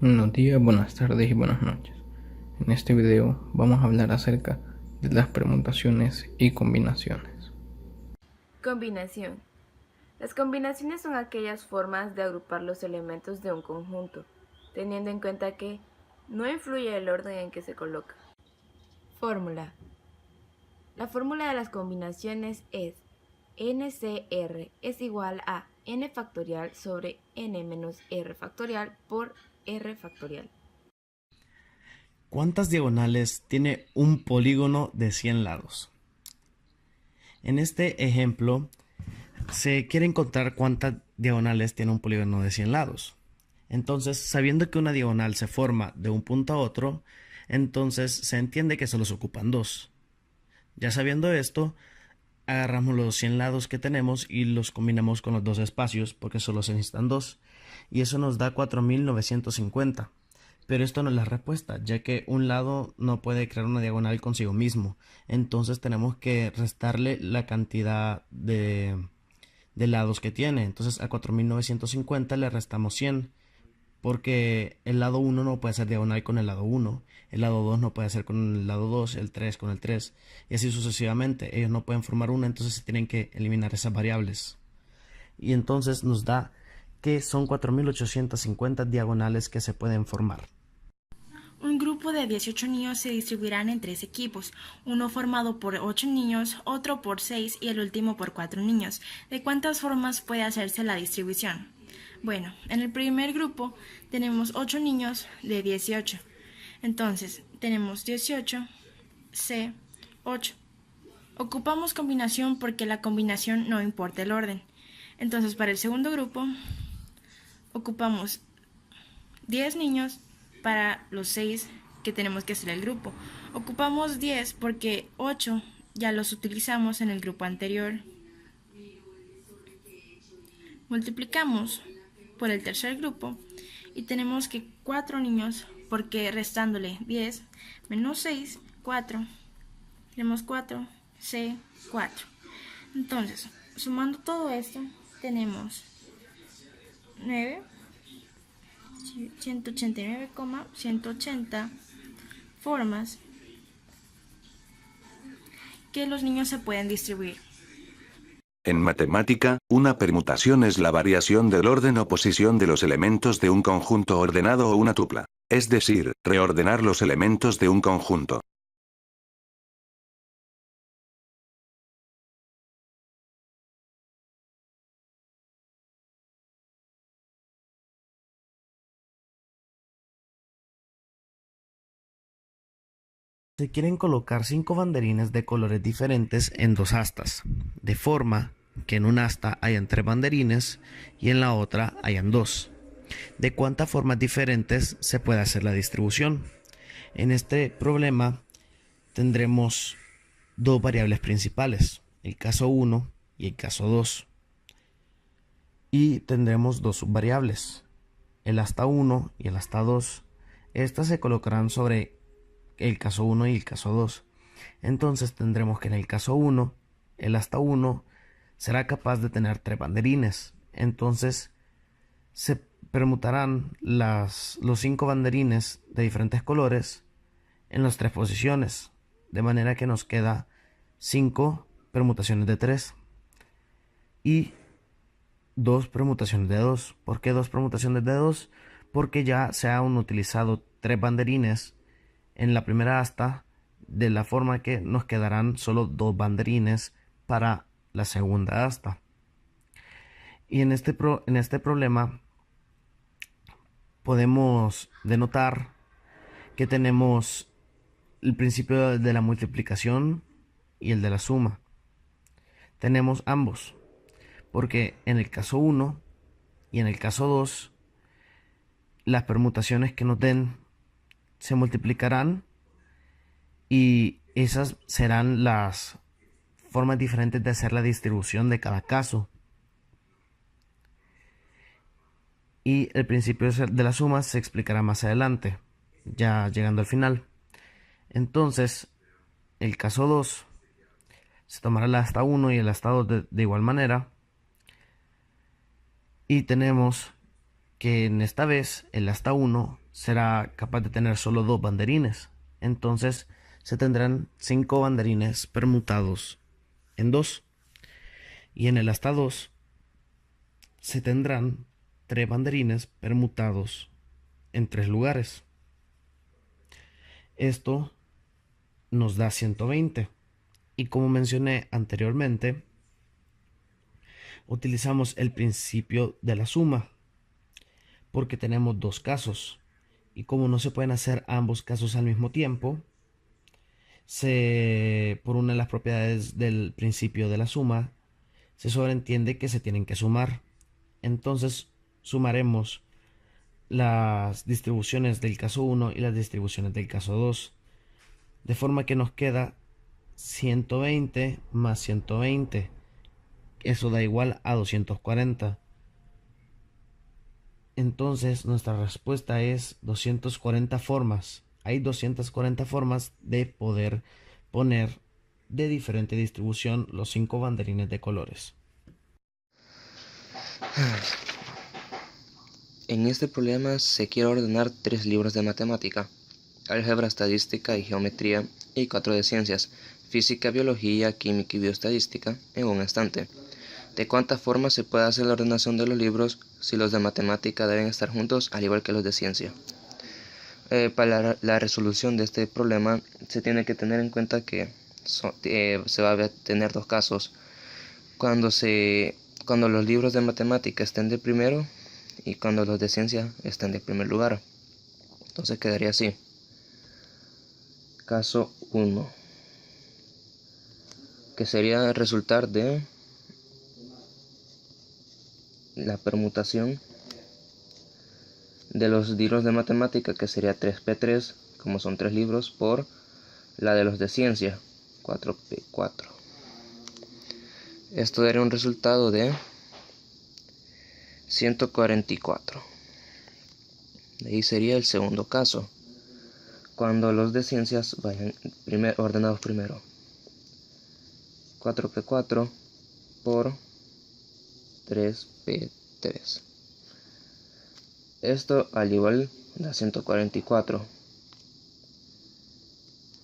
Buenos días, buenas tardes y buenas noches. En este video vamos a hablar acerca de las permutaciones y combinaciones. Combinación. Las combinaciones son aquellas formas de agrupar los elementos de un conjunto, teniendo en cuenta que no influye el orden en que se coloca. Fórmula. La fórmula de las combinaciones es NCR es igual a n factorial sobre n menos r factorial por r factorial. ¿Cuántas diagonales tiene un polígono de 100 lados? En este ejemplo, se quiere encontrar cuántas diagonales tiene un polígono de 100 lados. Entonces, sabiendo que una diagonal se forma de un punto a otro, entonces se entiende que solo se ocupan dos. Ya sabiendo esto, agarramos los 100 lados que tenemos y los combinamos con los dos espacios, porque solo se necesitan dos. Y eso nos da 4950. Pero esto no es la respuesta, ya que un lado no puede crear una diagonal consigo mismo. Entonces tenemos que restarle la cantidad de lados que tiene. Entonces a 4950 le restamos 100, porque el lado 1 no puede ser diagonal con el lado 1, el lado 2 no puede ser con el lado 2, el 3 con el 3, y así sucesivamente. Ellos no pueden formar una, entonces se tienen que eliminar esas variables. Y entonces nos da que son 4850 diagonales que se pueden formar. Un grupo de 18 niños se distribuirán en 3 equipos, uno formado por 8 niños, otro por 6 y el último por 4 niños. ¿De cuántas formas puede hacerse la distribución? Bueno, en el primer grupo tenemos 8 niños de 18. Entonces, tenemos 18, C, 8. Ocupamos combinación porque la combinación no importa el orden. Entonces, para el segundo grupo, ocupamos 10 niños para los 6 que tenemos que hacer el grupo. Ocupamos 10 porque 8 ya los utilizamos en el grupo anterior. Multiplicamos por el tercer grupo y tenemos que 4 niños, porque restándole 10 menos 6, 4. Tenemos 4, C, 4. Entonces, sumando todo esto, tenemos 9, 189,180 formas que los niños se pueden distribuir. En matemática, una permutación es la variación del orden o posición de los elementos de un conjunto ordenado o una tupla. Es decir, reordenar los elementos de un conjunto. Se quieren colocar 5 banderines de colores diferentes en dos astas, de forma que en un asta hayan 3 banderines y en la otra hayan 2. ¿De cuántas formas diferentes se puede hacer la distribución? En este problema tendremos dos variables principales, el caso 1 y el caso 2. Y tendremos dos subvariables, el asta 1 y el asta 2. Estas se colocarán sobre el caso 1 y el caso 2. Entonces tendremos que en el caso 1, el asta 1 será capaz de tener 3 banderines. Entonces se permutarán los 5 banderines de diferentes colores en las 3 posiciones, de manera que nos queda 5 permutaciones de 3 y 2 permutaciones de 2. ¿Por qué 2 permutaciones de 2? Porque ya se han utilizado 3 banderines en la primera asta, de la forma que nos quedarán solo 2 banderines para la segunda asta. Y en este problema podemos denotar que tenemos el principio de la multiplicación y el de la suma. Tenemos ambos, porque en el caso 1 y en el caso 2, las permutaciones que nos den se multiplicarán y esas serán las formas diferentes de hacer la distribución de cada caso. Y el principio de la suma se explicará más adelante, ya llegando al final. Entonces, el caso 2 se tomará el asta 1 y el asta 2 de igual manera. Y tenemos que en esta vez el asta 1 será capaz de tener solo 2 banderines. Entonces se tendrán 5 banderines permutados en 2. Y en el asta 2 se tendrán 3 banderines permutados en 3 lugares. Esto nos da 120. Y como mencioné anteriormente, utilizamos el principio de la suma, porque tenemos 2 casos. Y como no se pueden hacer ambos casos al mismo tiempo, por una de las propiedades del principio de la suma, se sobreentiende que se tienen que sumar. Entonces sumaremos las distribuciones del caso 1 y las distribuciones del caso 2, de forma que nos queda 120 más 120. Eso da igual a 240. Entonces nuestra respuesta es 240 formas. Hay 240 formas de poder poner de diferente distribución los 5 banderines de colores. En este problema se quiere ordenar 3 libros de matemática: álgebra, estadística y geometría, y 4 de ciencias: física, biología, química y bioestadística, en un estante. ¿De cuántas formas se puede hacer la ordenación de los libros si los de matemática deben estar juntos al igual que los de ciencia? Para la resolución de este problema se tiene que tener en cuenta que se va a tener 2 casos. Cuando los libros de matemática estén de primero y cuando los de ciencia estén de primer lugar. Entonces quedaría así. Caso 1, que sería resultar de la permutación de los libros de matemática, que sería 3p3, como son 3 libros, por la de los de ciencia, 4p4. Esto daría un resultado de 144. De ahí sería el segundo caso, cuando los de ciencias vayan ordenados primero. 4p4 por 3p3. Esto al igual da 144.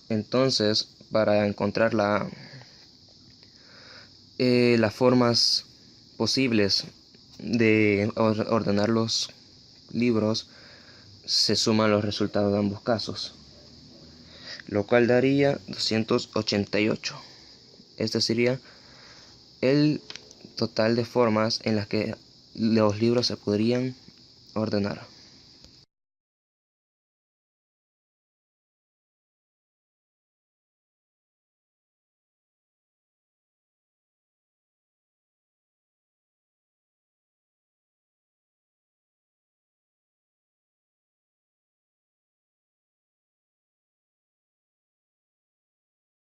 Entonces, para encontrar las formas posibles de ordenar los libros, se suman los resultados de ambos casos, lo cual daría 288. Este sería el total de formas en las que los libros se podrían ordenar.